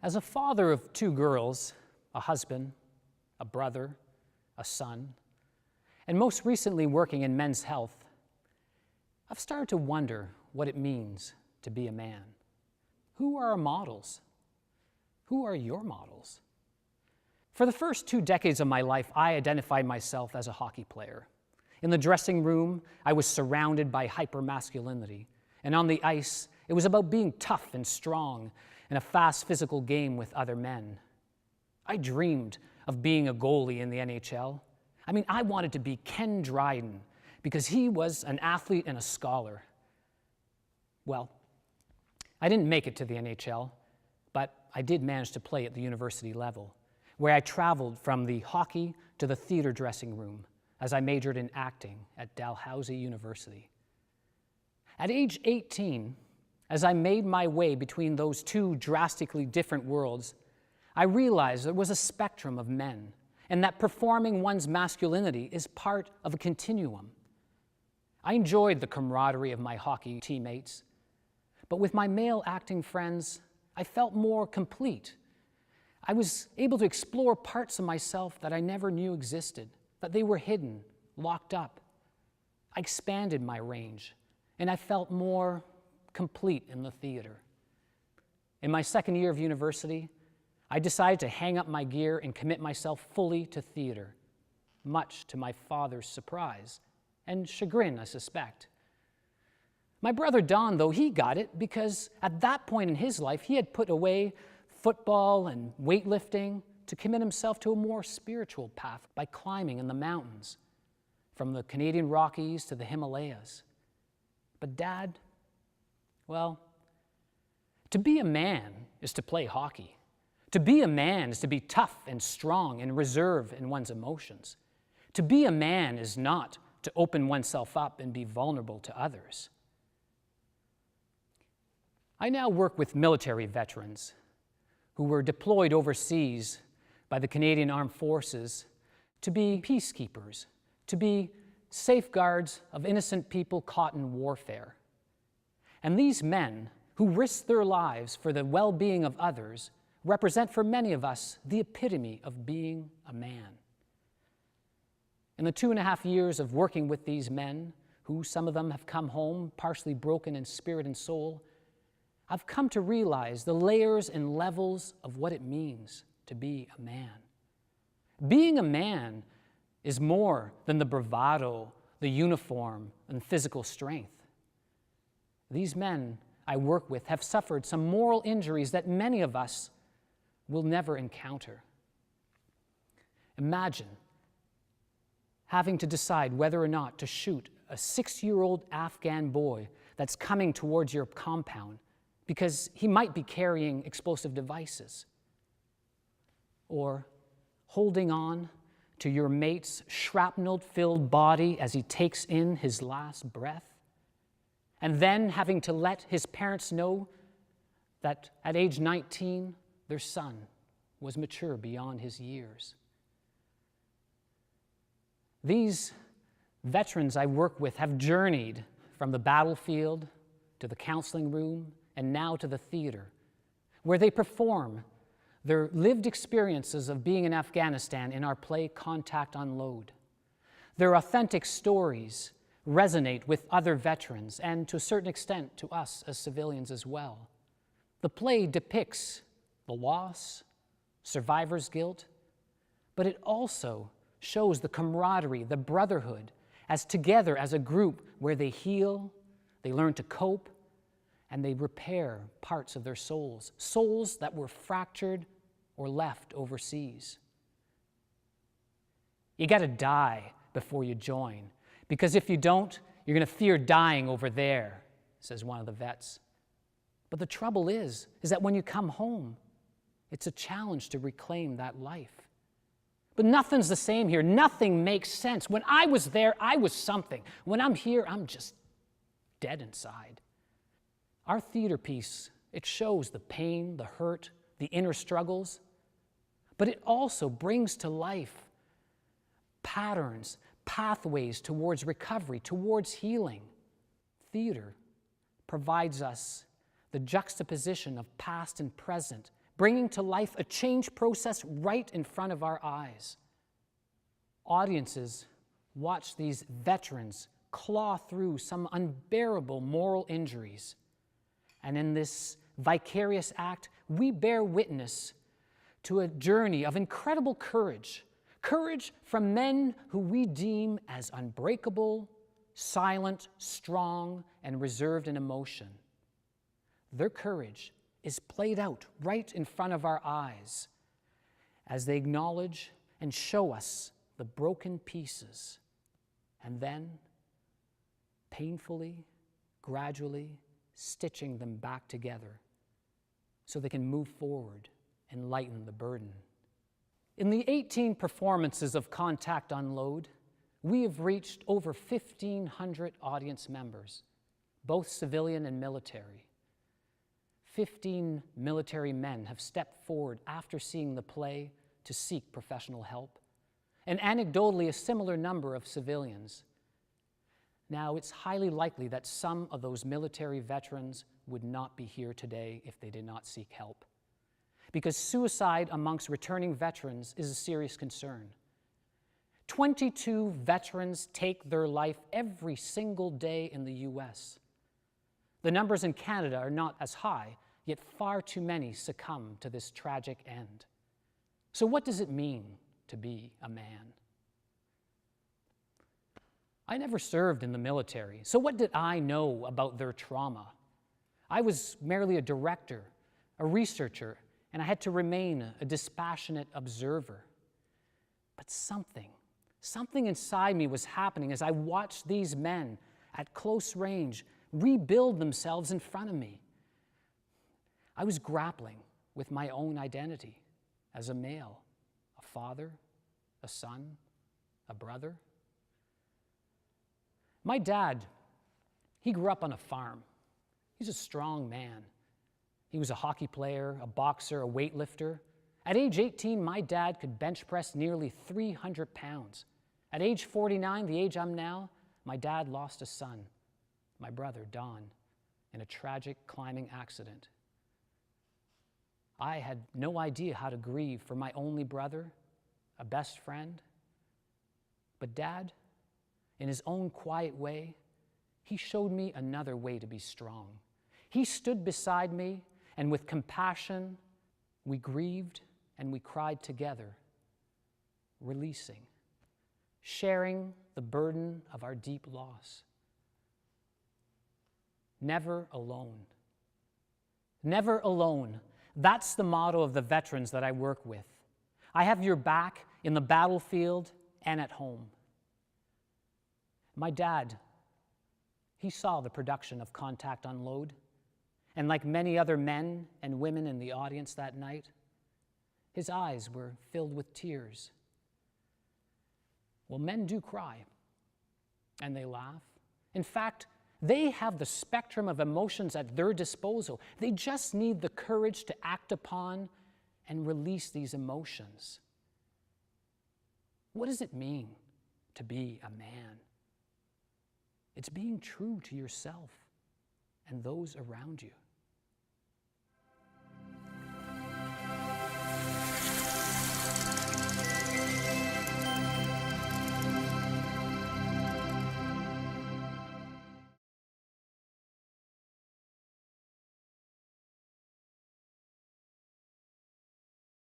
As a father of two girls, a husband, a brother, a son, and most recently working in Men's Health, I've started to wonder what it means to be a man. Who are our models? Who are your models? For the first 2 decades of my life, I identified myself as a hockey player. In the dressing room, I was surrounded by hypermasculinity, and on the ice, it was about being tough and strong in a fast physical game with other men. I dreamed of being a goalie in the NHL. I wanted to be Ken Dryden because he was an athlete and a scholar. Well, I didn't make it to the NHL, but I did manage to play at the university level, where I traveled from the hockey to the theater dressing room as I majored in acting at Dalhousie University. At age 18, as I made my way between those two drastically different worlds, I realized there was a spectrum of men, and that performing one's masculinity is part of a continuum. I enjoyed the camaraderie of my hockey teammates, but with my male acting friends, I felt more complete. I was able to explore parts of myself that I never knew existed, that they were hidden, locked up. I expanded my range, and I felt more complete in the theater. In my second year of university, I decided to hang up my gear and commit myself fully to theater, much to my father's surprise and chagrin, I suspect. My brother Don, though, he got it because at that point in his life, he had put away football and weightlifting to commit himself to a more spiritual path by climbing in the mountains, from the Canadian Rockies to the Himalayas. But Dad, well, to be a man is to play hockey. To be a man is to be tough and strong and reserve in one's emotions. To be a man is not to open oneself up and be vulnerable to others. I now work with military veterans who were deployed overseas by the Canadian Armed Forces to be peacekeepers, to be safeguards of innocent people caught in warfare. And these men who risk their lives for the well-being of others represent for many of us the epitome of being a man. In the 2.5 years of working with these men, who some of them have come home partially broken in spirit and soul, I've come to realize the layers and levels of what it means to be a man. Being a man is more than the bravado, the uniform, and physical strength. These men I work with have suffered some moral injuries that many of us will never encounter. Imagine having to decide whether or not to shoot a 6-year-old Afghan boy that's coming towards your compound because he might be carrying explosive devices, or holding on to your mate's shrapnel-filled body as he takes in his last breath, and then having to let his parents know that at age 19, their son was mature beyond his years. These veterans I work with have journeyed from the battlefield to the counseling room and now to the theater, where they perform their lived experiences of being in Afghanistan in our play Contact Unload. Their authentic stories resonate with other veterans and to a certain extent to us as civilians as well. The play depicts the loss, survivor's guilt, but it also shows the camaraderie, the brotherhood, as together as a group where they heal, they learn to cope, and they repair parts of their souls, souls that were fractured or left overseas. You got to die before you join, because if you don't, you're going to fear dying over there, says one of the vets. But the trouble is that when you come home, it's a challenge to reclaim that life. But nothing's the same here. Nothing makes sense. When I was there, I was something. When I'm here, I'm just dead inside. Our theater piece, it shows the pain, the hurt, the inner struggles, but it also brings to life patterns, pathways towards recovery, towards healing. Theater provides us the juxtaposition of past and present, bringing to life a change process right in front of our eyes. Audiences watch these veterans claw through some unbearable moral injuries. And in this vicarious act, we bear witness to a journey of incredible courage. Courage from men who we deem as unbreakable, silent, strong, and reserved in emotion. Their courage is played out right in front of our eyes as they acknowledge and show us the broken pieces, and then, painfully, gradually, stitching them back together so they can move forward and lighten the burden. In the 18 performances of Contact Unload, we have reached over 1,500 audience members, both civilian and military. 15 military men have stepped forward after seeing the play to seek professional help, and anecdotally a similar number of civilians. Now, it's highly likely that some of those military veterans would not be here today if they did not seek help, because suicide amongst returning veterans is a serious concern. 22 veterans take their life every single day in the U.S. The numbers in Canada are not as high, yet far too many succumb to this tragic end. So what does it mean to be a man? I never served in the military, so what did I know about their trauma? I was merely a director, a researcher, and I had to remain a dispassionate observer. But something inside me was happening as I watched these men at close range rebuild themselves in front of me. I was grappling with my own identity as a male, a father, a son, a brother. My dad, he grew up on a farm. He's a strong man. He was a hockey player, a boxer, a weightlifter. At age 18, my dad could bench press nearly 300 pounds. At age 49, the age I'm now, my dad lost a son, my brother, Don, in a tragic climbing accident. I had no idea how to grieve for my only brother, a best friend. But Dad, in his own quiet way, he showed me another way to be strong. He stood beside me, and with compassion, we grieved and we cried together, releasing, sharing the burden of our deep loss. Never alone. Never alone. That's the motto of the veterans that I work with. I have your back in the battlefield and at home. My dad, he saw the production of Contact Unload, and like many other men and women in the audience that night, his eyes were filled with tears. Well, men do cry, and they laugh. In fact, they have the spectrum of emotions at their disposal. They just need the courage to act upon and release these emotions. What does it mean to be a man? It's being true to yourself and those around you.